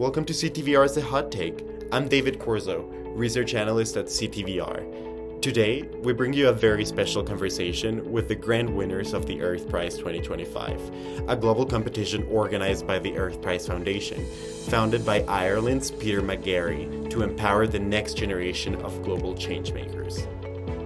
Welcome to CTVR's The Hot Take. I'm David Corzo, research analyst at CTVR. Today, we bring you a very special conversation with the grand winners of the Earth Prize 2025, a global competition organized by the Earth Prize Foundation, founded by Ireland's Peter McGarry to empower the next generation of global changemakers.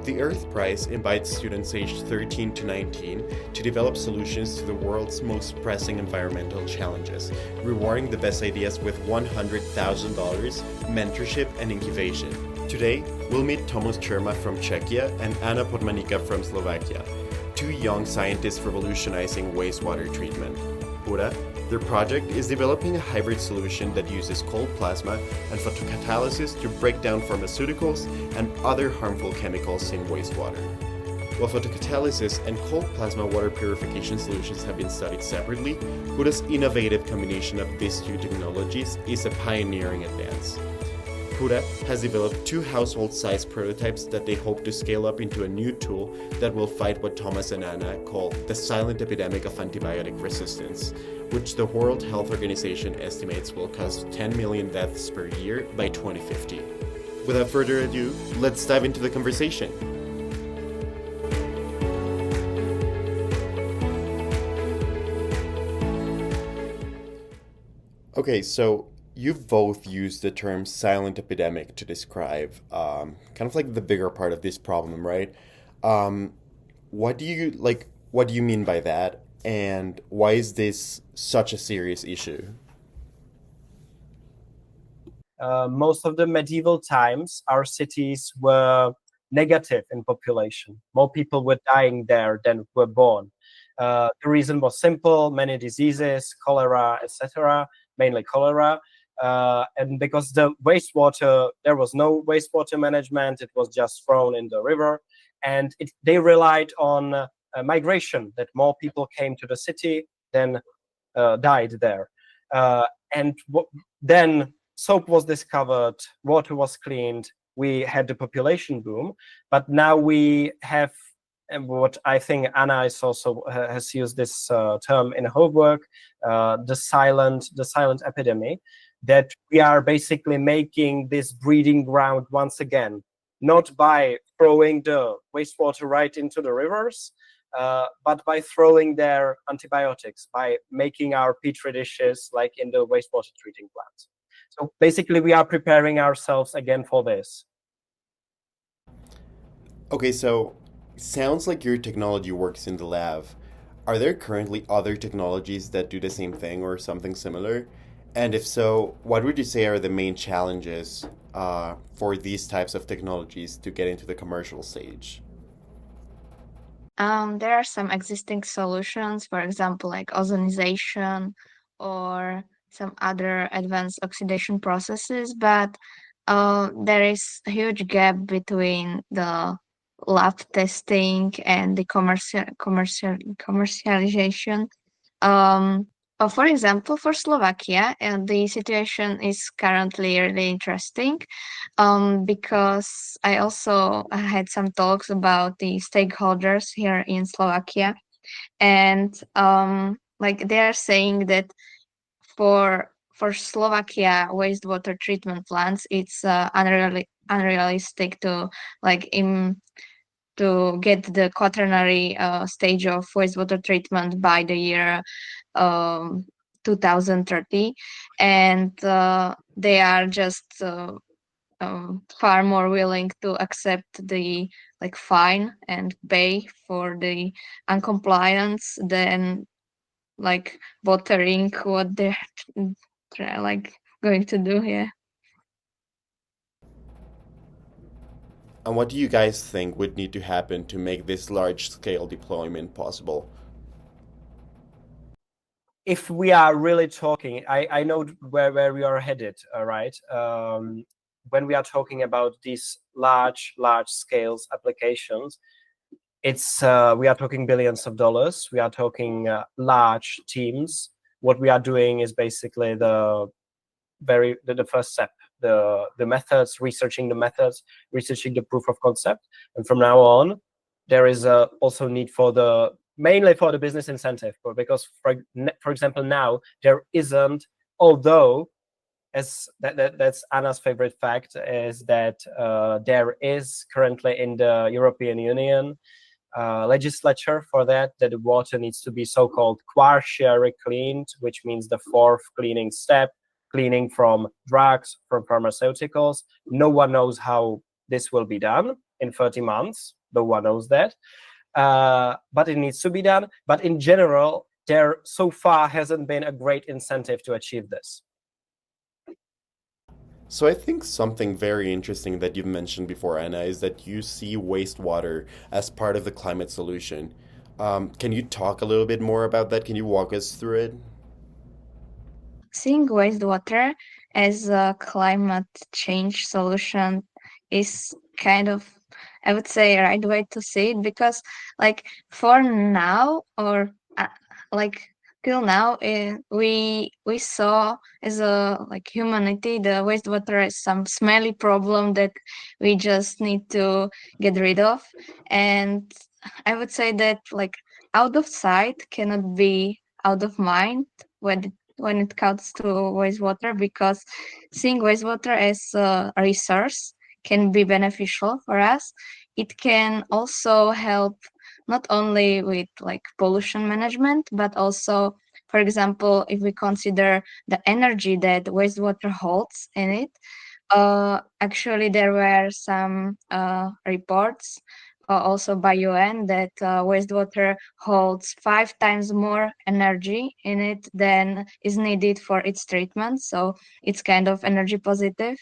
The Earth Prize invites students aged 13 to 19 to develop solutions to the world's most pressing environmental challenges, rewarding the best ideas with $100,000, mentorship, and incubation. Today, we'll meet Tomáš Čermák from Czechia and Anna Podmanická from Slovakia, two young scientists revolutionizing wastewater treatment. Their project is developing a hybrid solution that uses cold plasma and photocatalysis to break down pharmaceuticals and other harmful chemicals in wastewater. While photocatalysis and cold plasma water purification solutions have been studied separately, Pura's innovative combination of these two technologies is a pioneering advance. Pura has developed two household-sized prototypes that they hope to scale up into a new tool that will fight what Tomáš and Anna call the silent epidemic of antibiotic resistance, which the World Health Organization estimates will cause 10 million deaths per year by 2050. Without further ado, let's dive into the conversation. Okay, so you've both used the term silent epidemic to describe kind of like the bigger part of this problem, right? What do you mean by that? And why is this such a serious issue? Most of the medieval times, our cities were negative in population. More people were dying there than were born. The reason was simple: many diseases, cholera, etc., mainly cholera. And because there was no wastewater management, it was just thrown in the river. And they relied on migration, that more people came to the city than died there. Then soap was discovered, water was cleaned, we had the population boom. But now we have, and what I think Anna is also has used this term in her work, the silent epidemic, that we are basically making this breeding ground once again, not by throwing the wastewater right into the rivers, but by throwing their antibiotics, by making our petri dishes like in the wastewater treating plants. So basically, we are preparing ourselves again for this. Okay, so sounds like your technology works in the lab. Are there currently other technologies that do the same thing or something similar? And if so, what would you say are the main challenges for these types of technologies to get into the commercial stage? There are some existing solutions, for example, like ozonization or some other advanced oxidation processes, but there is a huge gap between the lab testing and the commercialization. For example, for Slovakia, the situation is currently really interesting because I also had some talks about the stakeholders here in Slovakia, and they are saying that for Slovakia wastewater treatment plants, it's unrealistic to to get the quaternary stage of wastewater treatment by the year 2030, and they are just far more willing to accept the fine and pay for the uncompliance than watering what they're going to do here. And what do you guys think would need to happen to make this large-scale deployment possible? If we are really talking, I know where we are headed, right? When we are talking about these large scales applications, we are talking billions of dollars. We are talking large teams. What we are doing is basically the first step, the methods, researching the methods, researching the proof of concept, and from now on, there is also need for mainly for the business incentive, because for example now there isn't, although that's Anna's favorite fact, is that there is currently in the European Union legislature for that the water needs to be so-called quaternary cleaned, which means the fourth cleaning step, cleaning from drugs, from pharmaceuticals. No one knows how this will be done in 30 months. No one knows that. But it needs to be done. But in general, there so far hasn't been a great incentive to achieve this. So I think something very interesting that you've mentioned before, Anna, is that you see wastewater as part of the climate solution. Can you talk a little bit more about that? Can you walk us through it? Seeing wastewater as a climate change solution is kind of, I would say, a right way to see it, because like for now, or like till now, we saw as a like humanity the wastewater as some smelly problem that we just need to get rid of. And I would say that like out of sight cannot be out of mind when it comes to wastewater, because seeing wastewater as a resource can be beneficial for us. It can also help not only with like pollution management, but also, for example, if we consider the energy that wastewater holds in it. Actually, there were some reports also by UN that wastewater holds 5 times more energy in it than is needed for its treatment. So it's kind of energy positive.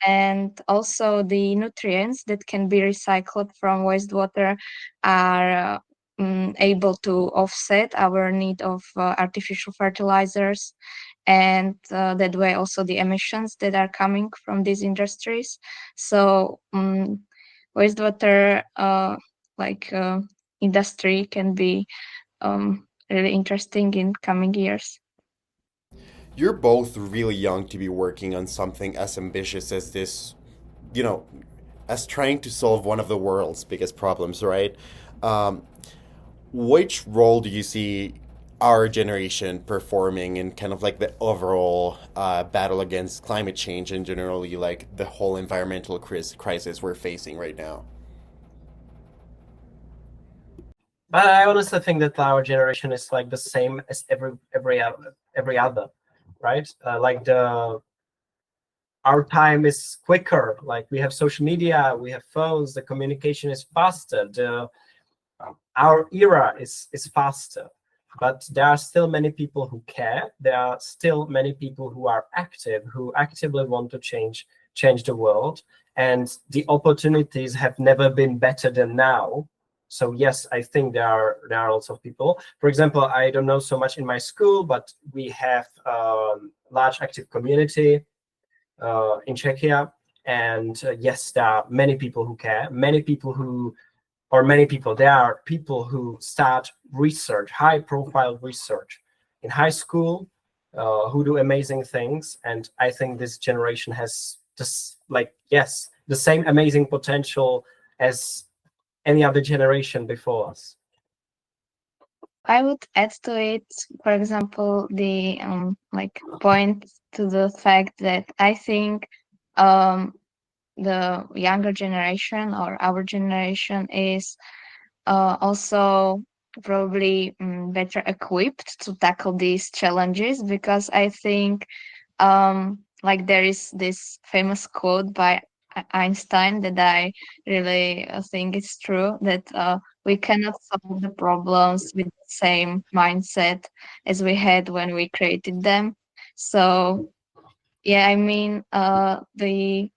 And also the nutrients that can be recycled from wastewater are able to offset our need of artificial fertilizers, and that way also the emissions that are coming from these industries. So wastewater industry can be really interesting in coming years. You're both really young to be working on something as ambitious as this, you know, as trying to solve one of the world's biggest problems, right? Um, which role do you see our generation performing in kind of like the overall battle against climate change and generally like the whole environmental crisis we're facing right now? But I honestly think that our generation is like the same as every other, right? Our time is quicker. Like we have social media, we have phones, the communication is faster. Our era is faster, but there are still many people who care. There are still many people who are active, who actively want to change the world, and the opportunities have never been better than now. So yes, I think there are lots of people. For example, I don't know so much in my school, but we have a large active community in Czechia, and yes, there are many people who care. There are people who start research, high-profile research in high school, who do amazing things, and I think this generation has just the same amazing potential as any other generation before us. I would add to it, for example, the point to the fact that I think the younger generation or our generation is also probably better equipped to tackle these challenges, because I think there is this famous quote by Einstein that I really think is true, that we cannot solve the problems with the same mindset as we had when we created them. So yeah, I mean, the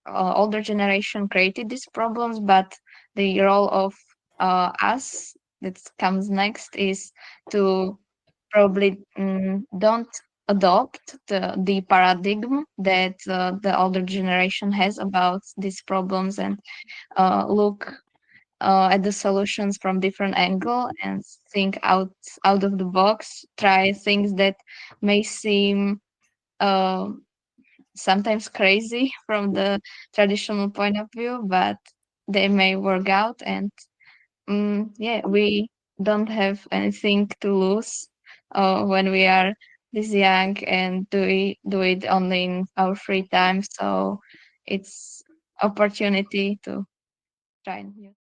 older generation created these problems, but the role of us that comes next is to probably don't adopt the paradigm that the older generation has about these problems, and look at the solutions from different angle and think out of the box, try things that may seem uh, sometimes crazy from the traditional point of view, but they may work out. And yeah, we don't have anything to lose when we are this young and do it only in our free time. So it's opportunity to try new